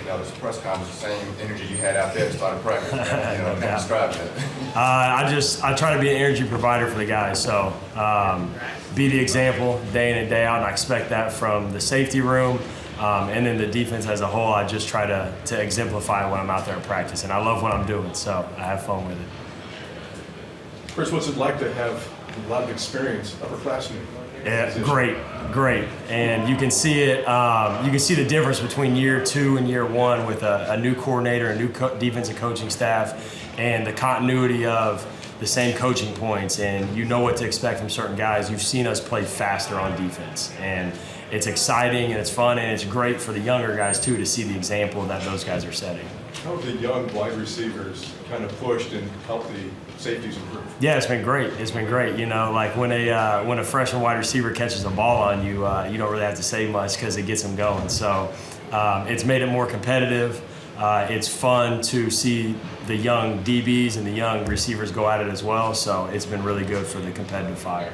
this press conference, the same energy you had out there to start a practice. Kind of describe that. I try to be an energy provider for the guys. So be the example day in and day out, and I expect that from the safety room. And then the defense as a whole, I just try to exemplify when I'm out there in practice. And I love what I'm doing, so I have fun with it. Chris, what's it like to have a lot of experience, upperclassmen? Yeah, great. And you can see it, you can see the difference between year 2 and year 1 with a new coordinator, a new defensive coaching staff, and the continuity of the same coaching points. And you know what to expect from certain guys. You've seen us play faster on defense. And it's exciting and it's fun and it's great for the younger guys too to see the example that those guys are setting. How have the young wide receivers kind of pushed and helped the safeties improve? Yeah, it's been great. Like when a freshman wide receiver catches a ball on you, you don't really have to say much because it gets them going. So it's made it more competitive. It's fun to see the young DBs and the young receivers go at it as well. So it's been really good for the competitive fire.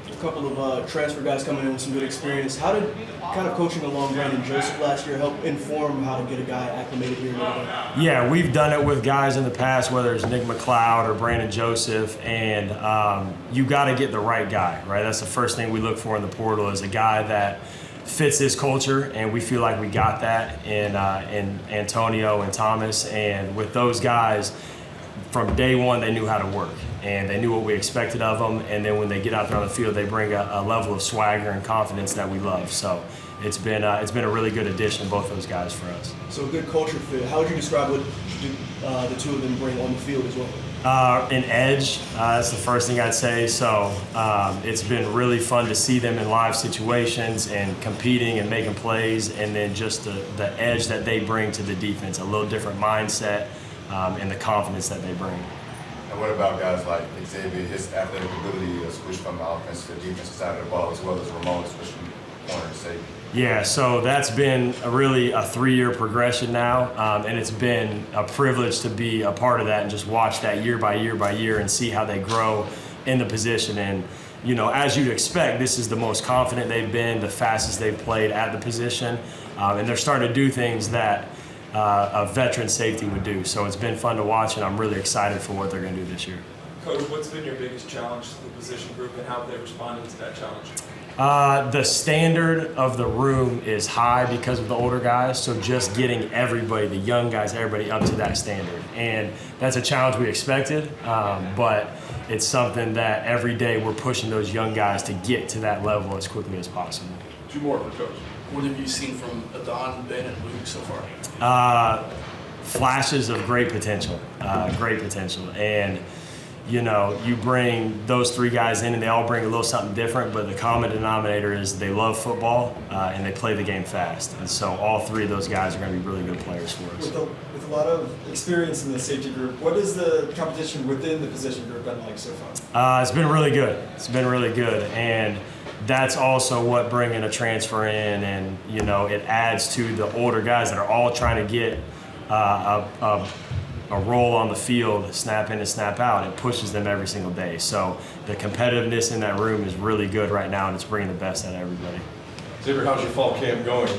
A couple of transfer guys coming in with some good experience. How did kind of coaching along Brandon Joseph last year help inform how to get a guy acclimated here? Yeah, we've done it with guys in the past, whether it's Nick McLeod or Brandon Joseph, and you got to get the right guy, right? That's the first thing we look for in the portal is a guy that fits this culture, and we feel like we got that in Antonio and Thomas. And with those guys, from day one, they knew how to work, and they knew what we expected of them. And then when they get out there on the field, they bring a level of swagger and confidence that we love. So it's been a really good addition, both those guys, for us. So a good culture fit. How would you describe what the two of them bring on the field as well? An edge, that's the first thing I'd say. So it's been really fun to see them in live situations and competing and making plays, and then just the edge that they bring to the defense, a little different mindset, and the confidence that they bring. And what about guys like Xavier, his athletic ability to switch from the offense to the defensive side of the ball, as well as Ramon switch from corner to safety? Yeah, so that's been really a 3-year progression now, and it's been a privilege to be a part of that and just watch that year by year and see how they grow in the position. And as you'd expect, this is the most confident they've been, the fastest they've played at the position, and they're starting to do things that a veteran safety would do. So it's been fun to watch, and I'm really excited for what they're going to do this year. Coach, what's been your biggest challenge to the position group, and how have they responded to that challenge? The standard of the room is high because of the older guys, so just getting everybody, the young guys, everybody up to that standard. And that's a challenge we expected, but it's something that every day we're pushing those young guys to get to that level as quickly as possible. 2 more for Coach. What have you seen from Adon, Ben, and Luke so far? Flashes of great potential, and you bring those 3 guys in and they all bring a little something different, but the common denominator is they love football and they play the game fast. And so all 3 of those guys are going to be really good players for us. With a lot of experience in the safety group, what has the competition within the position group been like so far? It's been really good. And that's also what bringing a transfer in, and it adds to the older guys that are all trying to get a role on the field, snap in and snap out. It pushes them every single day. So the competitiveness in that room is really good right now, and it's bringing the best out of everybody. Xavier, how's your fall camp going?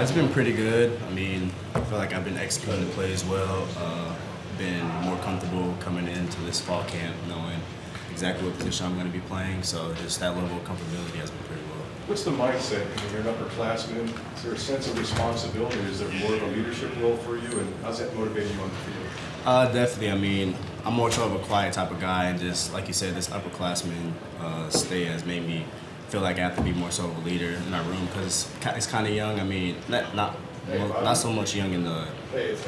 It's been pretty good. I mean, I feel like I've been executing the plays well. Been more comfortable coming into this fall camp, knowing exactly what position I'm going to be playing. So just that level of comfortability has been pretty well. What's the mindset? You're an upperclassman. Is there a sense of responsibility? Is there more of a leadership role for you? And how's that motivating you on the field? Definitely. I mean, I'm more so of a quiet type of guy, and just like you said, this upperclassman stay has made me feel like I have to be more so of a leader in our room because it's kind of young. I mean, not so much young in the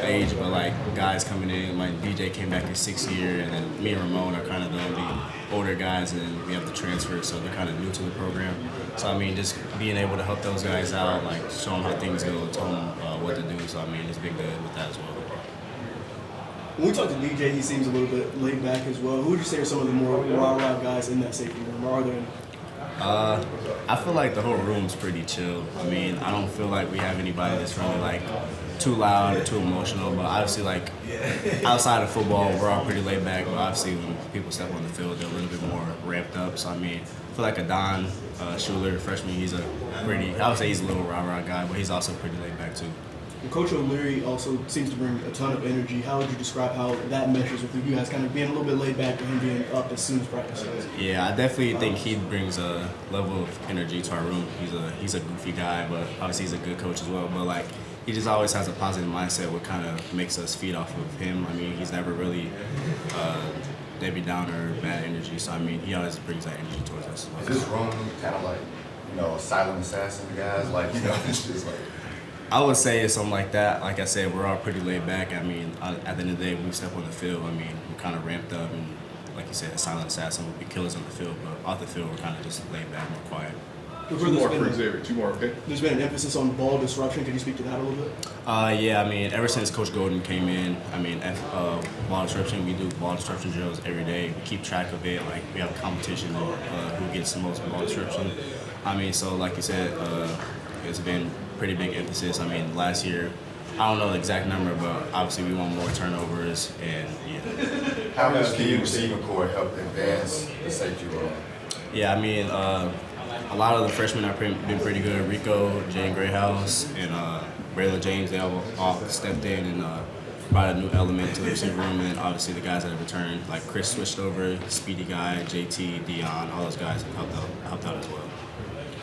age, but like guys coming in. Like DJ came back his 6th year, and then me and Ramon are kind of the only older guys, and we have the transfer, so they're kind of new to the program. So I mean, just being able to help those guys out, like show them how things go, tell them what to do. So I mean, it's been good with that as well. When we talk to DJ, he seems a little bit laid back as well. Who would you say are some of the more rah-rah guys in that safety room? Or are there any? I feel like the whole room's pretty chill. I mean, I don't feel like we have anybody that's really like too loud or too emotional, but obviously like outside of football, we're all pretty laid back, but obviously when people step on the field, they're a little bit more ramped up. So I mean, I feel like Adon Schuler, freshman, I would say he's a little rah-rah guy, but he's also pretty laid back too. And Coach O Leary also seems to bring a ton of energy. How would you describe how that meshes with you guys kind of being a little bit laid back and him being up as soon as practice starts? Yeah, I definitely think he brings a level of energy to our room. He's a goofy guy, but obviously he's a good coach as well. But like, he just always has a positive mindset, what kind of makes us feed off of him. I mean, he's never really Debbie Downer, bad energy. So I mean, he always brings that energy towards us. Is this room kind of like, you know, a silent assassin, guys? Like, you know, it's just like. I would say it's something like that. Like I said, we're all pretty laid back. I mean, at the end of the day, when we step on the field, I mean, we're kind of ramped up and, like you said, a silent assassin would be killers on the field. But off the field, we're kind of just laid back, more quiet. Two more for Xavier. Two more, okay? There's been an emphasis on ball disruption. Can you speak to that a little bit? Yeah, I mean, ever since Coach Golden came in, I mean, ball disruption, we do ball disruption drills every day. We keep track of it. Like, we have a competition of who gets the most ball disruption. I mean, so like you said, it's been pretty big emphasis. I mean, last year, I don't know the exact number, but obviously we want more turnovers, and yeah. How much can you receiving core help advance the safety role? Yeah, I mean, a lot of the freshmen have been pretty good. Rico, Jane Grayhouse, and Braylon James, they all stepped in and brought a new element to the receiver room. And obviously the guys that have returned, like Chris switched over, Speedy Guy, JT, Dion, all those guys have helped out as well.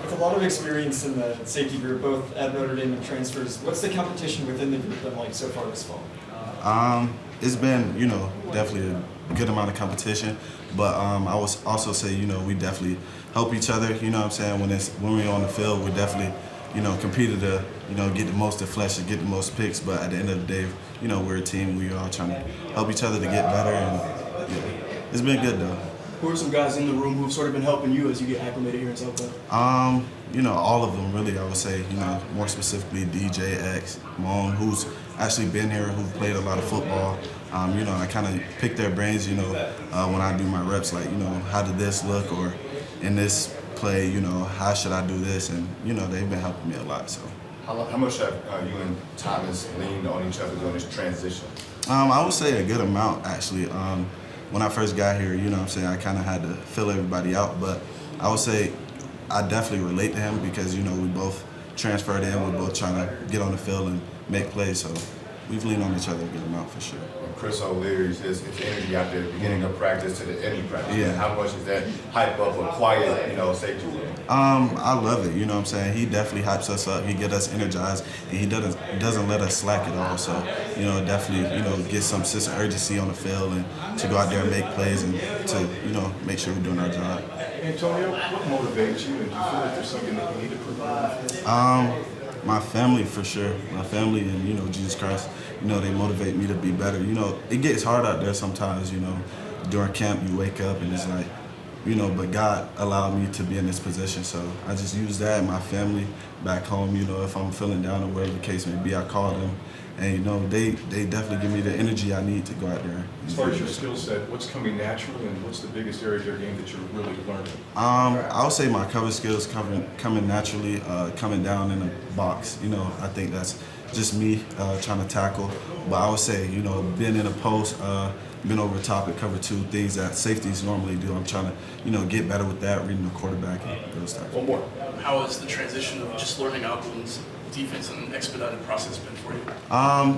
With a lot of experience in the safety group, both at Notre Dame and transfers, what's the competition within the group been like so far this fall? It's been, you know, definitely a good amount of competition, but I would also say, you know, we definitely help each other. You know what I'm saying? When we're on the field, we're definitely, you know, competing to, you know, get the most deflection, get the most picks. But at the end of the day, you know, we're a team. We're all trying to help each other to get better, and yeah, it's been good though. Who are some guys in the room who've sort of been helping you as you get acclimated here in South Bend? You know, all of them really, I would say, you know, more specifically DJ, X, Moan, who's actually been here, who've played a lot of football. You know, I kind of pick their brains, you know, when I do my reps, like, you know, how did this look, or in this play, you know, how should I do this? And, you know, they've been helping me a lot, so. How much have you and Thomas leaned on each other during this transition? I would say a good amount, actually. When I first got here, you know what I'm saying, I kind of had to fill everybody out, but I would say I definitely relate to him because, you know, we both transferred in, we're both trying to get on the field and make plays, so we've leaned on each other a good amount for sure. Chris O'Leary's his energy out there at the beginning of practice to the end of practice. Yeah. How much is that hype up a quiet, you know, safety room? I love it, you know what I'm saying? He definitely hypes us up, he gets us energized, and he doesn't let us slack at all. So, you know, definitely, you know, get some sense of urgency on the field and to go out there and make plays and to, you know, make sure we're doing our job. Antonio, what motivates you, and do you feel like there's something that you need to prove on the field? My family, for sure. My family and, you know, Jesus Christ, you know, they motivate me to be better. You know, it gets hard out there sometimes, you know. During camp, you wake up and it's like, you know, but God allowed me to be in this position. So I just use that and my family back home, you know, if I'm feeling down or whatever the case may be, I call them. And, you know, they definitely give me the energy I need to go out there. As far as your skill set, what's coming naturally and what's the biggest area of your game that you're really learning? I would say my cover skills coming naturally, coming down in the box. You know, I think that's just me trying to tackle. But I would say, you know, being in a post, been over the top at cover two, things that safeties normally do. I'm trying to, you know, get better with that, reading the quarterback and those types. One more. How has the transition of just learning Alcolin's defense and expedited process been for you?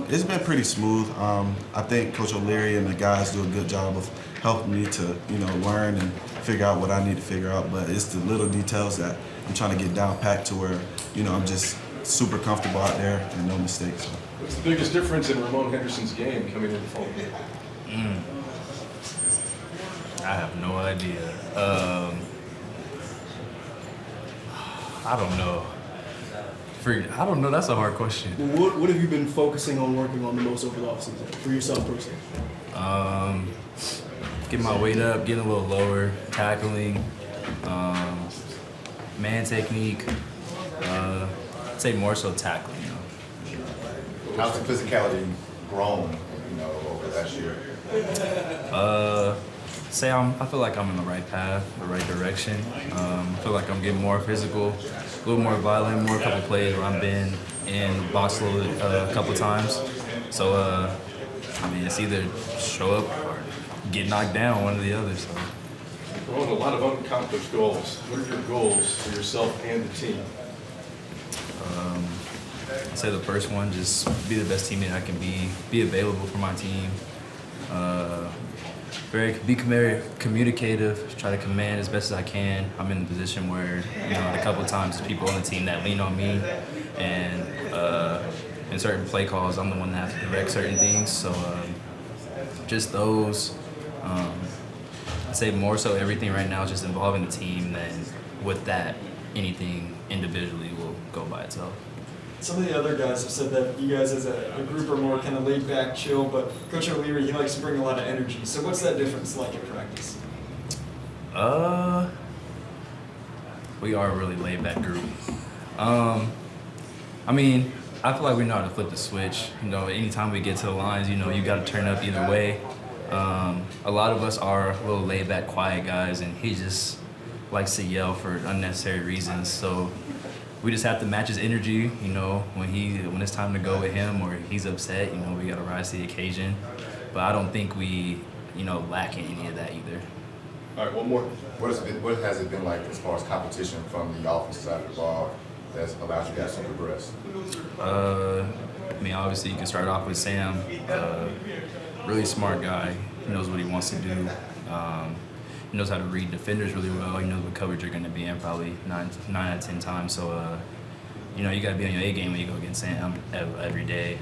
It's been pretty smooth. I think Coach O'Leary and the guys do a good job of helping me to, you know, learn and figure out what I need to figure out. But it's the little details that I'm trying to get down packed to where, you know, I'm just super comfortable out there and no mistakes. What's the biggest difference in Ramon Henderson's game coming in the fall? I have no idea. I don't know. I don't know. That's a hard question. Well, what have you been focusing on working on the most over the offseason for yourself personally? Getting my weight up, getting a little lower, tackling, man technique. I'd say more so tackling. You know. How's the physicality grown, you know, over last year? I feel like I'm in the right path, the right direction. I feel like I'm getting more physical, a little more violent, more a couple plays where I'm been in the box a couple times. So, I mean, it's either show up or get knocked down, one or the other. So. Ramon, a lot of unaccomplished goals. What are your goals for yourself and the team? I'd say the first one, just be the best teammate I can be available for my team. Be very communicative, try to command as best as I can. I'm in the position where, a couple of times there's people on the team that lean on me, and in certain play calls, I'm the one that has to direct certain things. So just those. I'd say more so everything right now is just involving the team than with that anything individually will go by itself. Some of the other guys have said that you guys as a group are more kind of laid back, chill, but Coach O Leary, he likes to bring a lot of energy. So what's that difference like in practice? We are a really laid back group. I feel like we know how to flip the switch. Anytime we get to the lines, you got to turn up either way. A lot of us are a little laid back, quiet guys, and he just likes to yell for unnecessary reasons. So we just have to match his energy, when it's time to go with him or he's upset, we got to rise to the occasion. But I don't think we, lack in any of that either. All right, one more. What has it been like as far as competition from the offensive side of the ball that's allowed you guys to progress? Obviously you can start off with Sam, really smart guy. He knows what he wants to do. He knows how to read defenders really well. He knows what coverage you're going to be in probably 9 out of 10 times. So, you got to be on your A game when you go against Sam every day.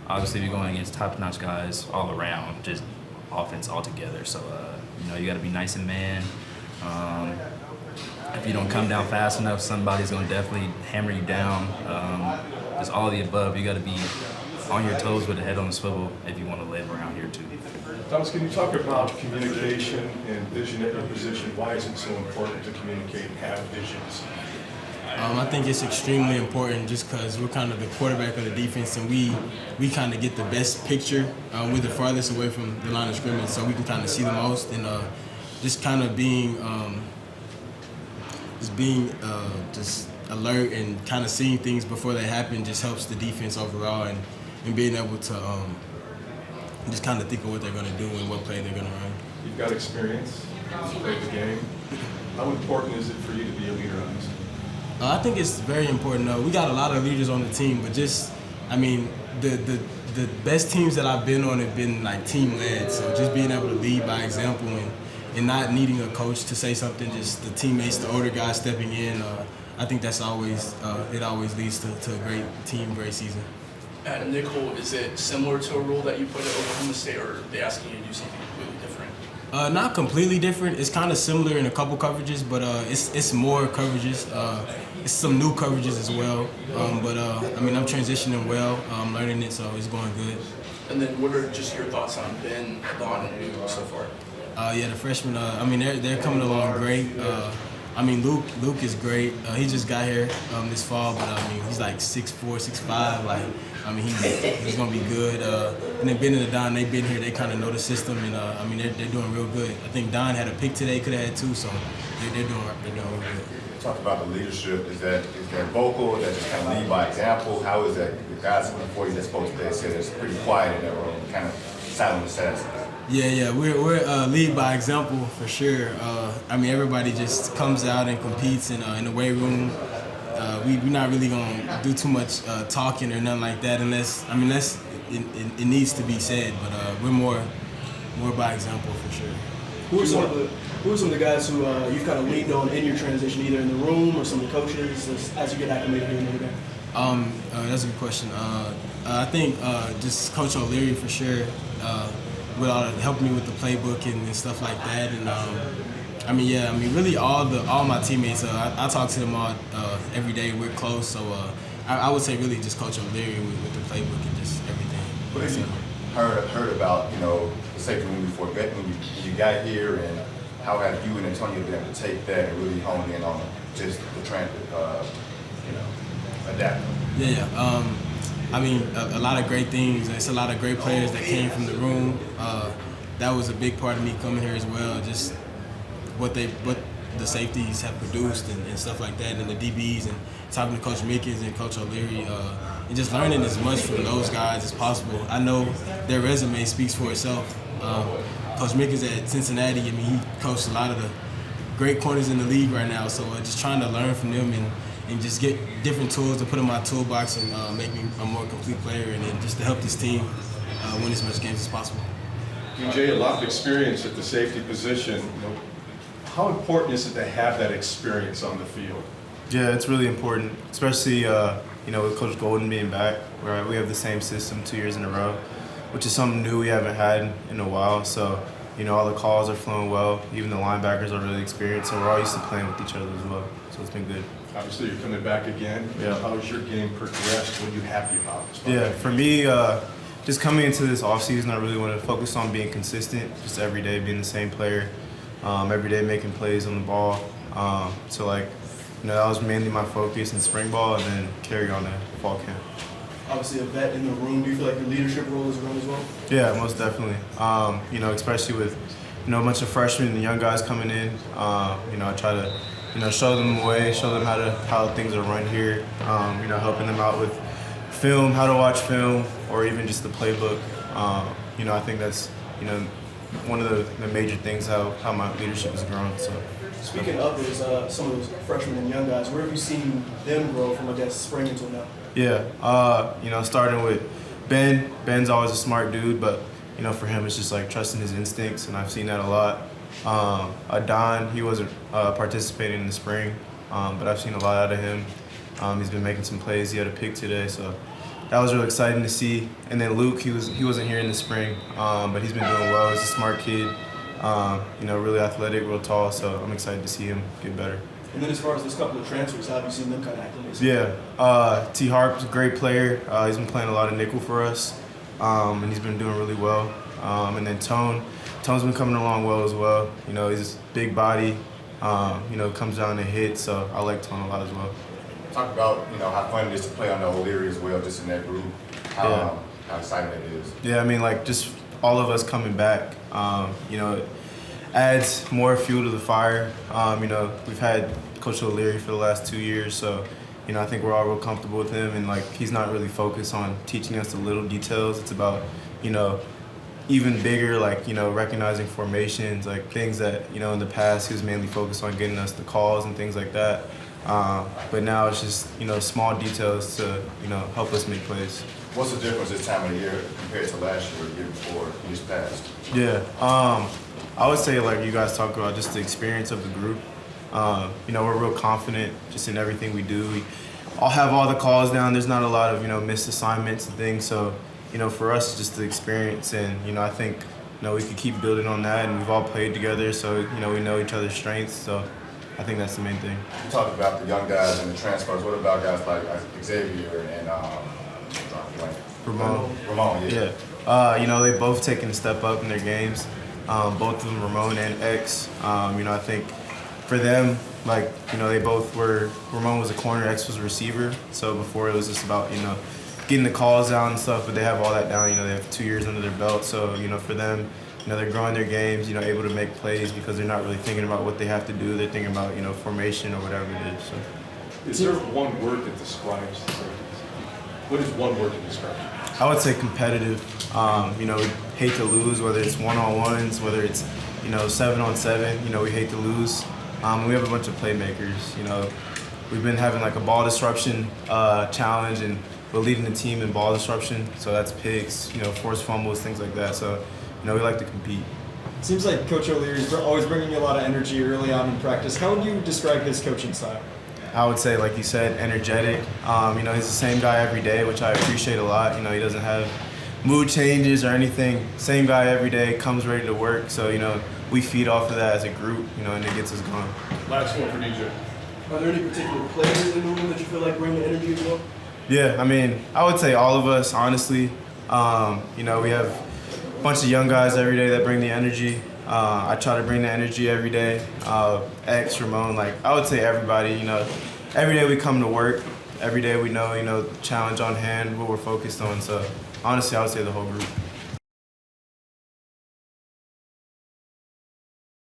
Obviously, we're going against top-notch guys all around, just offense altogether. So, you got to be nice and man. If you don't come down fast enough, somebody's going to definitely hammer you down. Just all of the above. You got to be on your toes with a head on a swivel if you want to live around here, too. Thomas, can you talk about communication and vision at your position? Why is it so important to communicate and have visions? I think it's extremely important just because we're kind of the quarterback of the defense, and we kind of get the best picture. We're the farthest away from the line of scrimmage, so we can kind of see the most. And just kind of being just alert and kind of seeing things before they happen just helps the defense overall, and being able to just kind of think of what they're going to do and what play they're going to run. You've got experience, you've played the game. How important is it for you to be a leader on this team? I think it's very important. We got a lot of leaders on the team, but the best teams that I've been on have been like team-led. So just being able to lead by example and not needing a coach to say something, just the teammates, the older guys stepping in. I think that's always it always leads to a great team, great season. At nickel, is it similar to a role that you played at Oklahoma State, or are they asking you to do something completely different? Not completely different. It's kind of similar in a couple coverages, but it's more coverages. It's some new coverages as well. I'm transitioning well. I'm learning it, so it's going good. And then what are just your thoughts on Ben, Vaughn, and Luke so far? The freshmen, they're coming along great. Luke is great. He just got here this fall, but he's like 6'4", 6'5". He's gonna be good. And then Ben and Don, they've been here. They kind of know the system, and they're doing real good. I think Don had a pick today, could have had 2, so they're doing real good. You talked about the leadership. Is that vocal? Is that just kind of lead by example? How is that? The guys before you that's supposed to say it's pretty quiet in that room, kind of silent assassins. Yeah, we're lead by example for sure. Everybody just comes out and competes in the weight room. We're not really gonna do too much talking or nothing like that unless it needs to be said. But we're more by example for sure. Who are some of the guys who you've kind of leaned on in your transition, either in the room or some of the coaches as you get acclimated here in Notre Dame? That's a good question. I think just Coach O Leary for sure. With helping me with the playbook and stuff like that, and really all my teammates. I talk to them all every day. We're close, so I would say really just Coach O Leary with the playbook and just everything. What have you heard about the safety room before when you got here, and how have you and Antonio been able to take that and really hone in on just the transit, adapt? A lot of great things. It's a lot of great players that came from the room. That was a big part of me coming here as well. Just what the safeties have produced and stuff like that, and the DBs, and talking to Coach Mickens and Coach O'Leary, and just learning as much from those guys as possible. I know their resume speaks for itself. Coach Mickens at Cincinnati, he coached a lot of the great corners in the league right now. So just trying to learn from them and just get different tools to put in my toolbox and make me a more complete player, and then just to help this team win as much games as possible. DJ, a lot of experience at the safety position. How important is it to have that experience on the field? Yeah, it's really important, especially with Coach Golden being back. Where we have the same system 2 years in a row, which is something new we haven't had in a while. So all the calls are flowing well. Even the linebackers are really experienced, so we're all used to playing with each other as well. So it's been good. Obviously, you're coming back again. Yeah. How's your game progressed? What are you happy about? Yeah, for me, just coming into this offseason, I really want to focus on being consistent, just every day being the same player, every day making plays on the ball. That was mainly my focus in spring ball, and then carry on to fall camp. Obviously, a vet in the room. Do you feel like your leadership role is grown as well? Yeah, most definitely. Especially with a bunch of freshmen and young guys coming in. I try to show them the way, show them how things are run here. Helping them out with film, how to watch film, or even just the playbook. I think that's one of the major things how my leadership has grown. So. Speaking of those, some of those freshmen and young guys, where have you seen them grow from, I guess, spring until now? Yeah, starting with Ben. Ben's always a smart dude, but for him it's just like trusting his instincts, and I've seen that a lot. Adon, he wasn't participating in the spring, but I've seen a lot out of him. He's been making some plays. He had a pick today, so that was really exciting to see. And then Luke, he wasn't here in the spring, but he's been doing well. He's a smart kid. Really athletic, real tall, so I'm excited to see him get better. And then as far as this couple of transfers, how have you seen them kind of acclimate? Yeah, T. Harper's a great player. He's been playing a lot of nickel for us, and he's been doing really well. And then Tone's been coming along well as well. He's a big body, comes down to hit, so I like Tone a lot as well. Talk about, how fun it is to play on the O Leary as well, just in that group, how exciting it is. Yeah, just all of us coming back, it adds more fuel to the fire. We've had Coach O Leary for the last 2 years, so, I think we're all real comfortable with him, and, he's not really focused on teaching us the little details. It's about, even bigger, recognizing formations, things that, in the past he was mainly focused on getting us the calls and things like that. But now it's just, small details to, help us make plays. What's the difference this time of the year compared to last year or the year before, years past? Yeah, I would say, you guys talk about, just the experience of the group. We're real confident just in everything we do. We all have all the calls down. There's not a lot of, missed assignments and things. So, for us, it's just the experience. And, I think, we could keep building on that. And we've all played together, so, we know each other's strengths. So I think that's the main thing. You talked about the young guys and the transfers. What about guys like Xavier and Ramon, yeah. They've both taken a step up in their games. Both of them, Ramon and X. I think for them, they both were, Ramon was a corner, X was a receiver. So before it was just about, getting the calls down and stuff, but they have all that down. They have 2 years under their belt. So, for them, they're growing their games, able to make plays because they're not really thinking about what they have to do. They're thinking about, formation or whatever it is. So. Is there one word that describes the Safeties? What is one word to describe it? I would say competitive. We hate to lose, whether it's one-on-ones, whether it's, 7-on-7. We hate to lose. We have a bunch of playmakers. We've been having a ball disruption challenge, and we're leading the team in ball disruption. So that's picks, forced fumbles, things like that. So, we like to compete. Seems like Coach O'Leary is always bringing you a lot of energy early on in practice. How would you describe his coaching style? I would say, like you said, energetic. He's the same guy every day, which I appreciate a lot. He doesn't have mood changes or anything. Same guy every day, comes ready to work. So, we feed off of that as a group, and it gets us going. Last one for DJ. Are there any particular players in the room that you feel like bring the energy as well? Yeah, I would say all of us, honestly. We have a bunch of young guys every day that bring the energy. I try to bring the energy every day. X, Ramon, I would say everybody, every day we come to work. Every day we know, the challenge on hand, what we're focused on. So honestly, I would say the whole group.